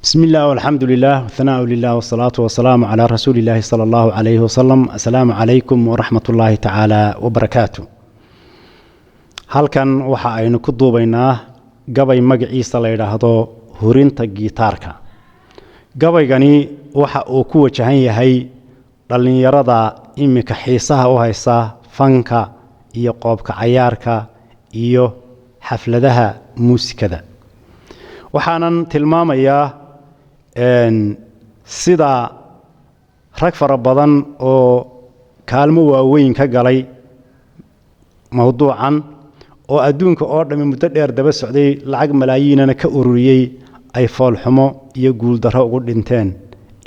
بسم الله والحمد لله والثناء لله والصلاة والسلام على رسول الله صلى الله عليه وسلم. السلام عليكم ورحمة الله تعالى وبركاته. halkan waxa aynu ku duubaynaa gabay magaciisa la yiraahdo hurinta gitaarka. gabaygani waxa uu ku wajahan yahay dhalinyarada imika xiisaha u haysta fanka iyo qoobka cayaarka iyo xafladaha muusikada. waxaanan tilmaamayaa sida rag fara badan oo kaalmo waaweyn ka galay mawduucan oo adduunka oo dhammi muddo dheer daba socday lacag malaayiinana ka ururiyay ay foolxumo iyo guul darro ugu dhinteen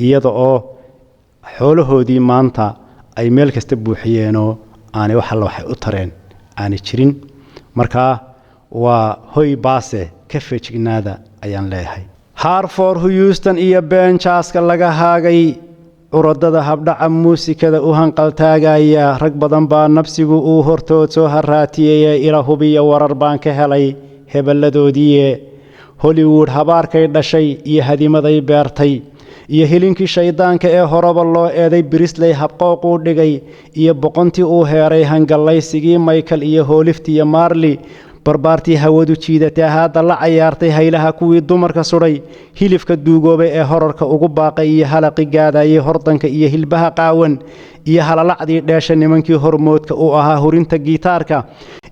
iyada oo xoolahoodii maanta ay meel kasta buuxiyeen oo aanay wax alla waxay u tareen aanay jirin. marka waa hoy baase ka feejignaada ayaan leeyahay. Hartford Houston iyo Benchaska laga haagay uradada habdhaca muusikada u hanqaltaagaya rag badan baa nafsigu uu hortood soo haraatiyay ila hubiya warar baan ka helay hebeladoodii Hollywood habaarkay dhashay iyo hadimaday beertay iyo hilinkii shaydaanka ee horaba loo eeday Brisley habqooq u dhigay iyo boqontii uu heeray hangalaysigii Michael iyo Holifti iyo Marley barbaartii hawadu jiidatay hadda la ciyaartay haylaha kuwii dumarka suray hilifka duugoobay ee horarka ugu baaqay iyo halaqi gaadayay hordanka iyo hilbaha qaawan iyo halalacdii dheesha nimankii hormoodka u ahaa hurinta gitaarka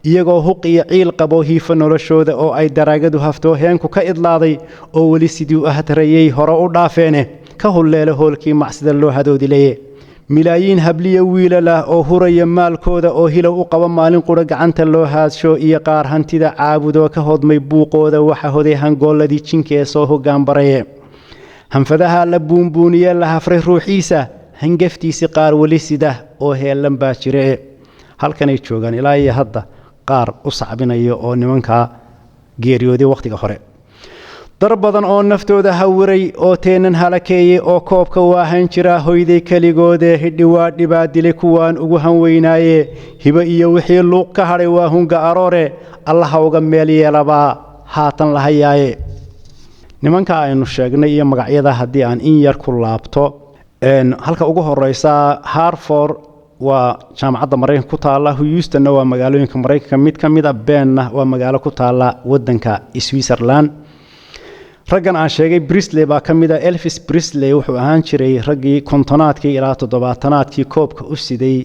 iyagoo huq iyo ciil qabo hiifa noloshooda oo ay daraagadu hafto heenku ka idlaaday oo wali sidii u ahtarayay hore u dhaafeene ka hulleela hoolkii macsida loo hadoodilayay milaayiin habliya wiilala oo huraya maalkooda oo hilow u qaba maalin qura gacanta loo haadsho iyo qaar hantida caabudo ka hodmay buuqooda waxa hoday hangooladii jinkee soo hoggaan baraye hanfadaha la buunbuuniye la hafray ruuxiisa hangaftiisi qaar wali sida oo heelan baa jire halkanay joogaan ilaa iyo hadda qaar u sacbinayo oo nimanka geeriyooday waqtiga hore dar badan oo naftooda hawiray oo teenan halakeeyay oo koobka waahan jira hoyday kaligoode hidhiwaa dhibaadile kuwaan ugu hanweynaaye hiba iyo wixii luuq ka hadhay waa hunga aroore allaha uga meel yeelaba haatan la hayaaye. nimanka aynu sheegnay iyo magacyada haddii aan in yar ku laabto halka ugu horeysa Hartford waa jaamacadda Mareykanka ku taala, Houston waa magaalooyinka Mareykanka mid ka mid ah, Benna waa magaalo ku taala wadanka Switzerland. raggan aan sheegay Brisley baa ka mid ah. Elvis Presley wuxuu ahaan jiray raggii kontonaadkii ilaa toddobaatanaadkii koobka u siday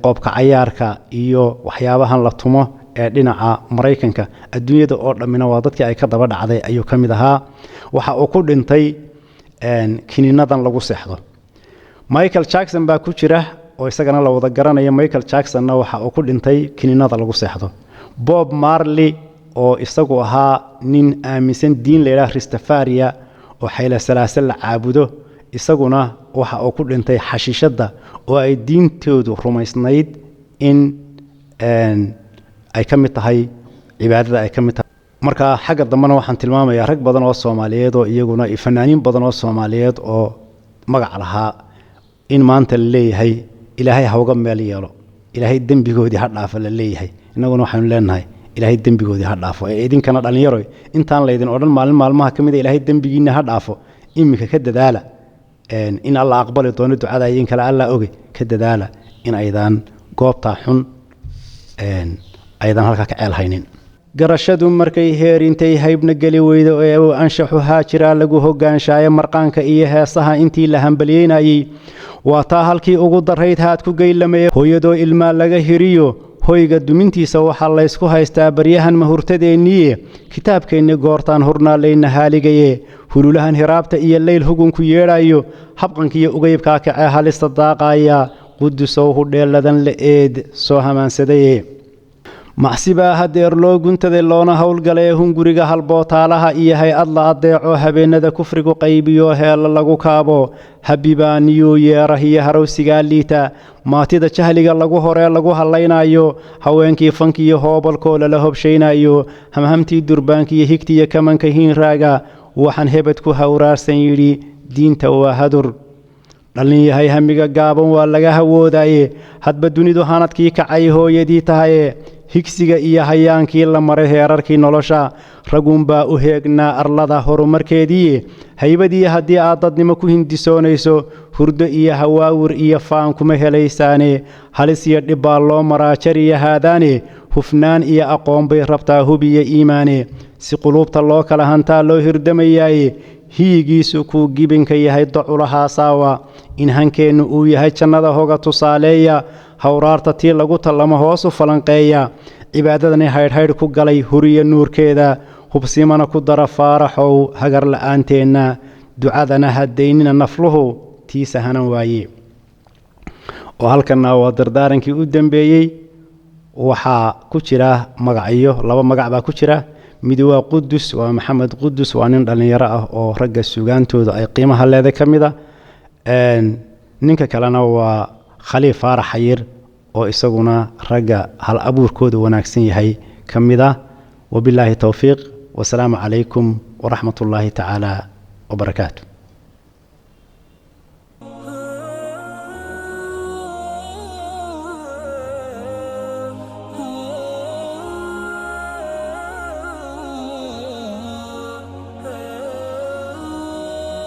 qoobka cayaarka iyo waxyaabahan la tumo ee dhinaca Mareykanka adduunyada oo dhamina waa dadkii ay ka daba dhacday ayuu ka mid ahaa. waxa uu ku dhintay kiniinadan lagu seexdo. Michael Jackson baa ku jira oo isagana la wada garanayo. Michael Jacksonna waxa uu ku dhintay kiniinada lagu seexdo. Bob Marley oo isagu ahaa nin aaminsan diin leeyahay Rastafariya oo xayla salaasal la caabudo isaguna waxa uu ku dhintay xashiishada oo ay diintoodu rumaysnayd in ay ka mid tahay cibaadada ay ka mid tahay. marka xagga dambana waxaan tilmaamayaa rag badan oo Soomaaliyeed oo iyaguna fanaaniin badan oo Soomaaliyeed oo magac lahaa in maanta la leeyahay Ilaahay ha uga meel yeelo, Ilaahay dambigoodii ha dhaafo la leeyahay. inaguna waxaanu leenahay Ilaahay dambigoodii ha dhaafo. idinkana dhalinyaro intaan leedin oo dhan maalmaha kamid Ilaahay dambigiina ha dhaafo imika ka dadaala in Allah aqbali doono ducada idin kala Allah oge ka dadaala in aydan goobta xun aydan halka ka ceelhaynin. garashadu markay heerintay haybna gali weydo oo anshaxu haajira lagu hogaanshayo marqaanka iyo heesaha intii la hambalyeynayay waa taa halkii ugu darayd haad ku geylamay hooyadoo ilma laga hiriyo hoyga dumintiisa waxa la isku haystaa baryahan mahurtadeennii kitaabkeenni goortaan hurnaalayna haaligaye hululahan hiraabta iyo leyl hugunku yeedhayo habqankiiyo ugaybkaa kacee halista daaqaya qudusow hudheeladan la eed soo hamaansaday maxsibaa hadeer loo guntaday loona howlgalay hunguriga halbootaalaha iyo hay-ad la adeeco habeenada kufrigu qaybiyo heella lagu kaabo habibaa new year iyo harowsigaa liita maatida jahliga lagu hore lagu halaynayo haweenkii fankiyo hoobalkoo lala hobshaynayo hamhamtii durbaankiyo higtiyo kamanka hiinraaga waxaan hebed ku hawraarsan yidhi diinta waa hadur dhalin yahay hamiga gaaban waa laga hawoodaye hadba dunidu hanadkii kacay hooyadii tahaye higsiga iyo hayaankii la maray heerarkii nolosha ragunbaa u heegnaa arlada horumarkeedii haybadii haddii aad dadnimo ku hindisoonayso hurdo iyo hawaawir iyo faan kuma helaysaane halis iyo dhib baa loo maraa jariya haadaane hufnaan iyo aqoon bay rabtaa hubiya iimaane si quluubta loo kala hantaa loo hirdamayaaye hiyigiisu kuu gibinka yahay doculahaasaawa in hankeennu uu yahay jannada hoga tusaaleeya hawraarta tii lagu tallamo hoosu falanqeeya cibaadadani haydhhaydh ku galay huriya nuurkeeda hubsimana ku dara faaraxow hagar la'aanteenna ducadana haddaynina nafluhu tiisa hanan waaye oo halkanna waa dardaarankii u dambeeyey waxaa ku jira magacyo 2 magac baa ku jira mid waa qudus waa maxamed qudus waa nin dhalinyaro ah oo ragga sugaantooda ay qiimaha leedahay kamida ninka kalena waa khaliif faarax xayir oo isaguna ragga hal abuurkooda wanaagsan yahay kamida wabillahi tawfiiq wasalaamu calaykum waraxmatullaahi tacaala wabarakaatu